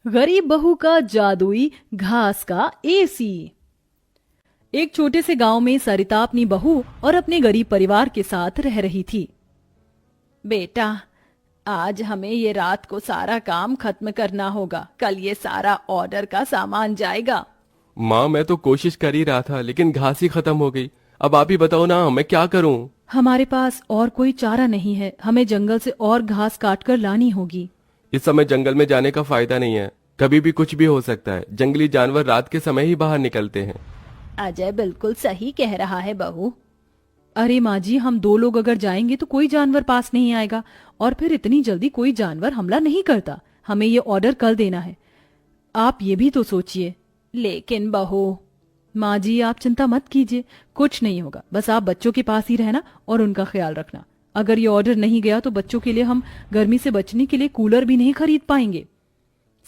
गरीब बहू का जादुई घास का एसी। एक छोटे से गांव में सरिता अपनी बहू और अपने गरीब परिवार के साथ रह रही थी। बेटा, आज हमें ये रात को सारा काम खत्म करना होगा, कल ये सारा ऑर्डर का सामान जाएगा। माँ, मैं तो कोशिश कर ही रहा था लेकिन घास ही खत्म हो गई। अब आप ही बताओ ना, मैं क्या करूँ? हमारे पास और कोई चारा नहीं है, हमें जंगल से और घास काट कर लानी होगी। इस समय जंगल में जाने का फायदा नहीं है, कभी भी कुछ भी हो सकता है। जंगली जानवर रात के समय ही बाहर निकलते हैं। अजय बिल्कुल सही कह रहा है बहू। अरे माँ जी, हम दो लोग अगर जाएंगे तो कोई जानवर पास नहीं आएगा, और फिर इतनी जल्दी कोई जानवर हमला नहीं करता। हमें ये ऑर्डर कल देना है, आप ये भी तो सोचिए। लेकिन बहू। माँ जी, आप चिंता मत कीजिए, कुछ नहीं होगा। बस आप बच्चों के पास ही रहना और उनका ख्याल रखना। अगर ये ऑर्डर नहीं गया तो बच्चों के लिए हम गर्मी से बचने के लिए कूलर भी नहीं खरीद पाएंगे।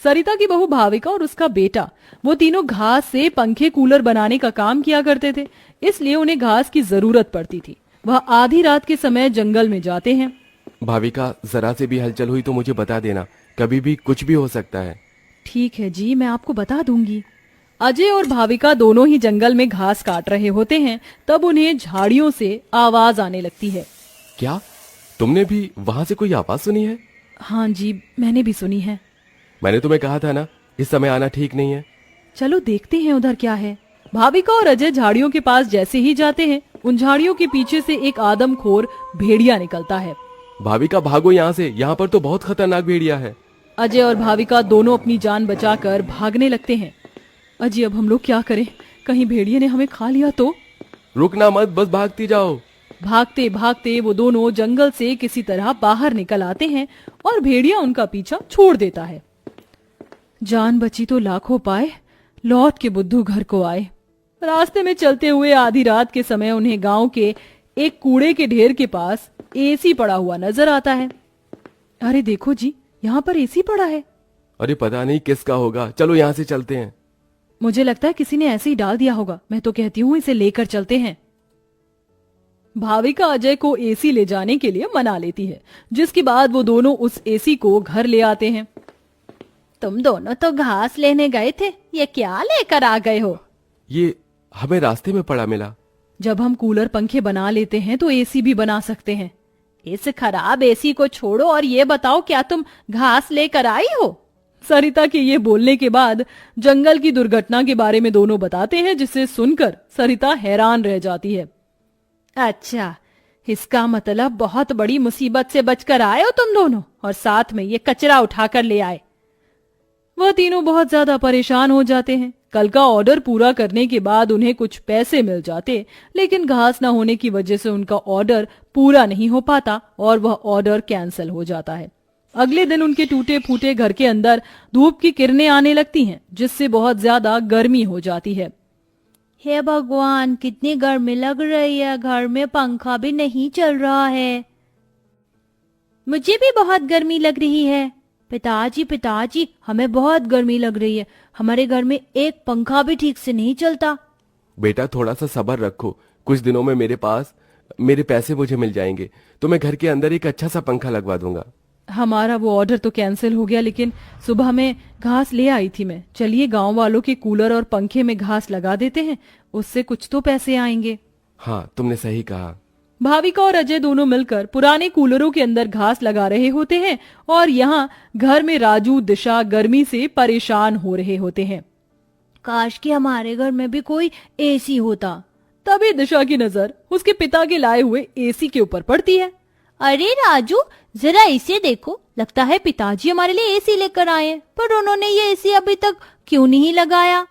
सरिता की बहू भाविका और उसका बेटा, वो तीनों घास से पंखे कूलर बनाने का काम किया करते थे, इसलिए उन्हें घास की जरूरत पड़ती थी। वह आधी रात के समय जंगल में जाते हैं। भाविका, जरा से भी हलचल हुई तो मुझे बता देना, कभी भी कुछ भी हो सकता है। ठीक है जी, मैं आपको बता दूंगी। अजय और भाविका दोनों ही जंगल में घास काट रहे होते हैं, तब उन्हें झाड़ियों से आवाज आने लगती है। क्या तुमने भी वहां से कोई आवाज सुनी है? हाँ जी, मैंने भी सुनी है। मैंने तुम्हें कहा था ना, इस समय आना ठीक नहीं है। चलो देखते हैं उधर क्या है। भाविका और अजय झाड़ियों के पास जैसे ही जाते हैं, उन झाड़ियों के पीछे से एक आदमखोर भेड़िया निकलता है। भाविका, भागो यहाँ से, यहाँ पर तो बहुत खतरनाक भेड़िया है। अजय और भाविका दोनों अपनी जान बचाकर भागने लगते हैं। अजय, अब हम लोग क्या करें? कहीं भेड़िए ने हमें खा लिया तो? रुकना मत, बस भागती जाओ। भागते भागते वो दोनों जंगल से किसी तरह बाहर निकल आते हैं और भेड़िया उनका पीछा छोड़ देता है। जान बची तो लाखों पाए, लौट के बुद्धू घर को आए। रास्ते में चलते हुए आधी रात के समय उन्हें गांव के एक कूड़े के ढेर के पास एसी पड़ा हुआ नजर आता है। अरे देखो जी, यहाँ पर एसी पड़ा है। अरे पता नहीं किसका होगा, चलो यहाँ से चलते हैं। मुझे लगता है किसी ने ऐसे ही डाल दिया होगा। मैं तो कहती हूँ इसे लेकर चलते हैं। भाविका अजय को एसी ले जाने के लिए मना लेती है, जिसके बाद वो दोनों उस एसी को घर ले आते हैं। तुम दोनों तो घास लेने गए थे, ये क्या लेकर आ गए हो? ये हमें रास्ते में पड़ा मिला। जब हम कूलर पंखे बना लेते हैं तो एसी भी बना सकते हैं। इस खराब एसी को छोड़ो और ये बताओ, क्या तुम घास लेकर आई हो? सरिता के ये बोलने के बाद जंगल की दुर्घटना के बारे में दोनों बताते हैं, जिसे सुनकर सरिता हैरान रह जाती है। अच्छा, इसका मतलब बहुत बड़ी मुसीबत से बचकर आए हो तुम दोनों, और साथ में ये कचरा उठाकर ले आए। वह तीनों बहुत ज्यादा परेशान हो जाते हैं। कल का ऑर्डर पूरा करने के बाद उन्हें कुछ पैसे मिल जाते, लेकिन घास न होने की वजह से उनका ऑर्डर पूरा नहीं हो पाता और वह ऑर्डर कैंसिल हो जाता है। अगले दिन उनके टूटे फूटे घर के अंदर धूप की किरणें आने लगती हैं, जिससे बहुत ज्यादा गर्मी हो जाती है। हे भगवान, कितनी गर्मी लग रही है, घर में पंखा भी नहीं चल रहा है। मुझे भी बहुत गर्मी लग रही है। पिताजी पिताजी, हमें बहुत गर्मी लग रही है, हमारे घर में एक पंखा भी ठीक से नहीं चलता। बेटा, थोड़ा सा सब्र रखो, कुछ दिनों में मेरे पैसे मुझे मिल जाएंगे, तो मैं घर के अंदर एक अच्छा सा पंखा लगवा दूंगा। हमारा वो ऑर्डर तो कैंसिल हो गया, लेकिन सुबह में घास ले आई थी मैं। चलिए गांव वालों के कूलर और पंखे में घास लगा देते हैं, उससे कुछ तो पैसे आएंगे। हाँ, तुमने सही कहा। भाविका और अजय दोनों मिलकर पुराने कूलरों के अंदर घास लगा रहे होते हैं, और यहाँ घर में राजू दिशा गर्मी से परेशान हो रहे होते हैं। काश कि हमारे घर में भी कोई एसी होता। तभी दिशा की नजर उसके पिता के लाए हुए एसी के ऊपर पड़ती है। अरे राजू, जरा इसे देखो, लगता है पिताजी हमारे लिए एसी लेकर आए हैं, पर उन्होंने ये एसी अभी तक क्यों नहीं लगाया?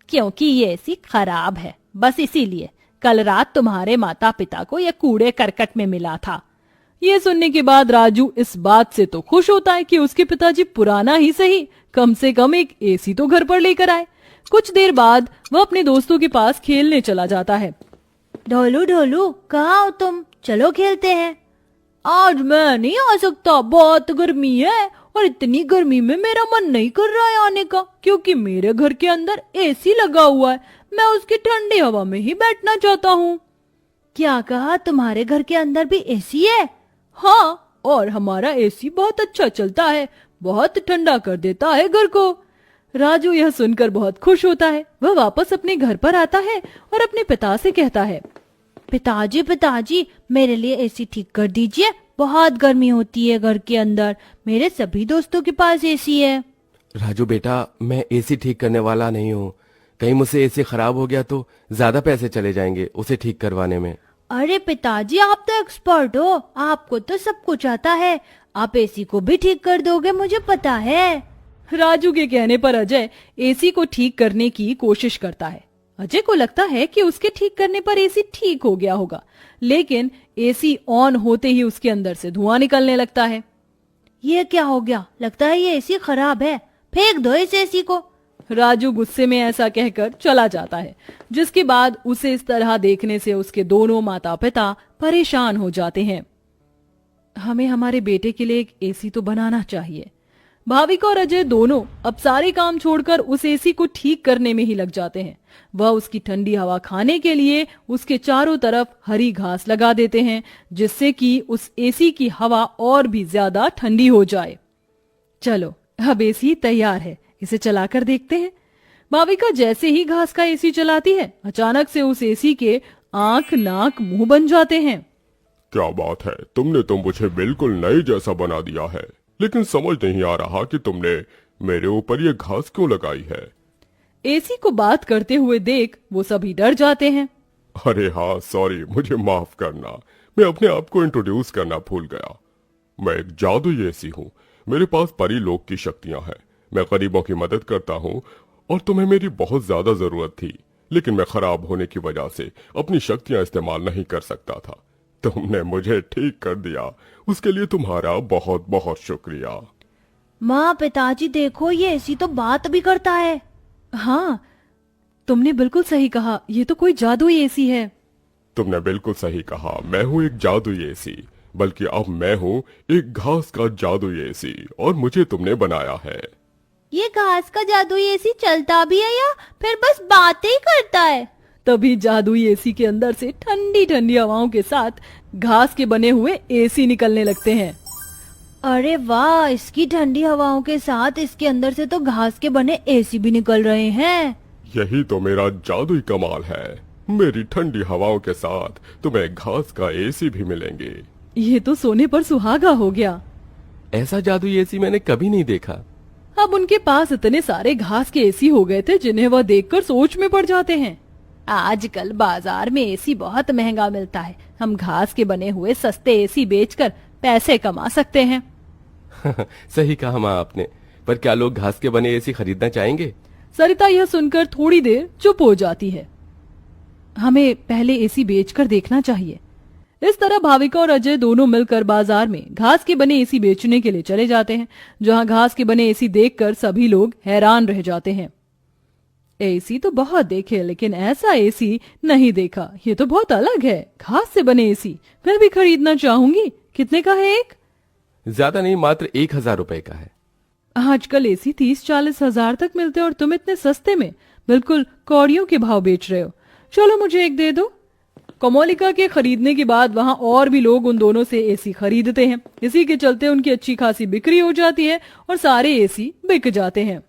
क्योंकि ये एसी खराब है, बस इसीलिए। कल रात तुम्हारे माता पिता को यह कूड़े करकट में मिला था। ये सुनने के बाद राजू इस बात से तो खुश होता है कि उसके पिताजी पुराना ही सही, कम से कम एक एसी तो घर पर लेकर आए। कुछ देर बाद वह अपने दोस्तों के पास खेलने चला जाता है। ढोलू ढोलू, कहाँ हो तुम? चलो खेलते हैं। आज मैं नहीं आ सकता, बहुत गर्मी है, और इतनी गर्मी में मेरा मन नहीं कर रहा है आने का, क्योंकि मेरे घर के अंदर एसी लगा हुआ है। मैं उसकी ठंडी हवा में ही बैठना चाहता हूँ। क्या कहा? तुम्हारे घर के अंदर भी एसी है? हाँ, और हमारा एसी बहुत अच्छा चलता है, बहुत ठंडा कर देता है घर को। राजू यह सुनकर बहुत खुश होता है। वह वापस अपने घर पर आता है और अपने पिता से कहता है, पिताजी पिताजी मेरे लिए एसी ठीक कर दीजिए, बहुत गर्मी होती है घर के अंदर, मेरे सभी दोस्तों के पास एसी है। राजू बेटा, मैं एसी ठीक करने वाला नहीं हूँ। कहीं मुझसे एसी खराब हो गया तो ज्यादा पैसे चले जाएंगे उसे ठीक करवाने में। अरे पिताजी आप तो एक्सपर्ट हो, आपको तो सब कुछ आता है, आप एसी को भी ठीक कर दोगे, मुझे पता है। राजू के कहने पर अजय एसी को ठीक करने की कोशिश करता है। अजय को लगता है कि उसके ठीक करने पर एसी ठीक हो गया होगा, लेकिन एसी ऑन होते ही उसके अंदर से धुआं निकलने लगता है। ये क्या हो गया, लगता है ये एसी खराब है, फेंक दो इस एसी को। राजू गुस्से में ऐसा कहकर चला जाता है, जिसके बाद उसे इस तरह देखने से उसके दोनों माता पिता परेशान हो जाते हैं। हमें हमारे बेटे के लिए एक एसी तो बनाना चाहिए। भाविका और अजय दोनों अब सारे काम छोड़कर उस एसी को ठीक करने में ही लग जाते हैं। वह उसकी ठंडी हवा खाने के लिए उसके चारों तरफ हरी घास लगा देते हैं, जिससे कि उस एसी की हवा और भी ज्यादा ठंडी हो जाए। चलो अब एसी तैयार है, इसे चलाकर देखते हैं। भाविका जैसे ही घास का एसी चलाती है, अचानक से उस एसी के आंख नाक मुंह बन जाते हैं। क्या बात है, तुमने तो मुझे बिल्कुल नए जैसा बना दिया है, लेकिन समझ नहीं आ रहा कि तुमने मेरे ऊपर ये घास क्यों लगाई है। एसी को बात करते हुए देख वो सभी डर जाते हैं। अरे हाँ सॉरी, मुझे माफ करना, मैं अपने आप को इंट्रोड्यूस करना भूल गया। मैं एक जादुई एसी हूँ, मेरे पास परी लोक की शक्तियां हैं, मैं गरीबों की मदद करता हूँ और तुम्हें मेरी बहुत ज्यादा जरूरत थी, लेकिन मैं खराब होने की वजह से अपनी शक्तियां इस्तेमाल नहीं कर सकता था। तुमने मुझे ठीक कर दिया, उसके लिए तुम्हारा बहुत बहुत शुक्रिया। माँ पिताजी देखो, ये एसी तो बात भी करता है। हाँ, तुमने बिल्कुल सही कहा, ये तो कोई जादुई एसी है। तुमने बिल्कुल सही कहा, मैं हूँ एक जादुई एसी, बल्कि अब मैं हूँ एक घास का जादुई एसी और मुझे तुमने बनाया है। ये घास का जादुई एसी चलता भी है या फिर बस बातें ही करता है? तभी जादुई एसी के अंदर से ठंडी ठंडी हवाओं के साथ घास के बने हुए एसी निकलने लगते हैं। अरे वाह, इसकी ठंडी हवाओं के साथ इसके अंदर से तो घास के बने एसी भी निकल रहे हैं। यही तो मेरा जादुई कमाल है, मेरी ठंडी हवाओं के साथ तुम्हें घास का एसी भी मिलेंगे। ये तो सोने पर सुहागा हो गया। ऐसा जादुई एसी मैंने कभी नहीं देखा। अब उनके पास इतने सारे घास के एसी हो गए थे जिन्हें वह देखकर सोच में पड़ जाते हैं। आजकल बाजार में एसी बहुत महंगा मिलता है, हम घास के बने हुए सस्ते एसी बेचकर पैसे कमा सकते हैं। सही कहा माँ आपने, पर क्या लोग घास के बने एसी खरीदना चाहेंगे? सरिता यह सुनकर थोड़ी देर चुप हो जाती है। हमें पहले एसी बेचकर देखना चाहिए। इस तरह भाविका और अजय दोनों मिलकर बाजार में घास के बने एसी बेचने के लिए चले जाते हैं, जहां घास के बने एसी देखकर सभी लोग हैरान रह जाते हैं। एसी तो बहुत देखे, लेकिन ऐसा एसी नहीं देखा, ये तो बहुत अलग है। घास से बने एसी मैं भी खरीदना चाहूंगी। कितने का है एक? ज्यादा नहीं, मात्र 1000 रुपए का है। आजकल एसी 30-40 हजार तक मिलते हैं और तुम इतने सस्ते में बिल्कुल कौड़ियों के भाव बेच रहे हो। चलो मुझे एक दे दो। कोमोलिका के खरीदने के बाद वहां और भी लोग उन दोनों से एसी खरीदते हैं। इसी के चलते उनकी अच्छी खासी बिक्री हो जाती है और सारे एसी बिक जाते हैं।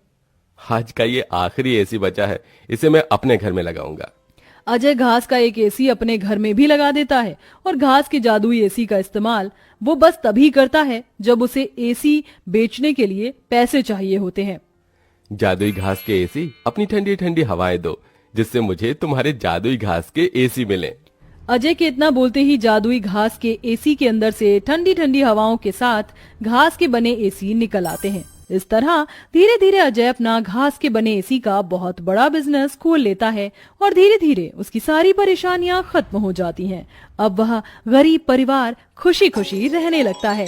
आज का ये आखिरी एसी बचा है, इसे मैं अपने घर में लगाऊंगा। अजय घास का एक एसी अपने घर में भी लगा देता है और घास के जादुई एसी का इस्तेमाल वो बस तभी करता है जब उसे एसी बेचने के लिए पैसे चाहिए होते हैं। जादुई घास के एसी, अपनी ठंडी ठंडी हवाएं दो, जिससे मुझे तुम्हारे जादुई घास के एसी मिले। अजय के इतना बोलते ही जादुई घास के एसी के अंदर से ठंडी ठंडी हवाओं के साथ घास के बने एसी निकल आते हैं। इस तरह धीरे धीरे अजय अपना घास के बने एसी का बहुत बड़ा बिजनेस खोल लेता है और धीरे धीरे उसकी सारी परेशानियां खत्म हो जाती हैं। अब वह गरीब परिवार खुशी खुशी रहने लगता है।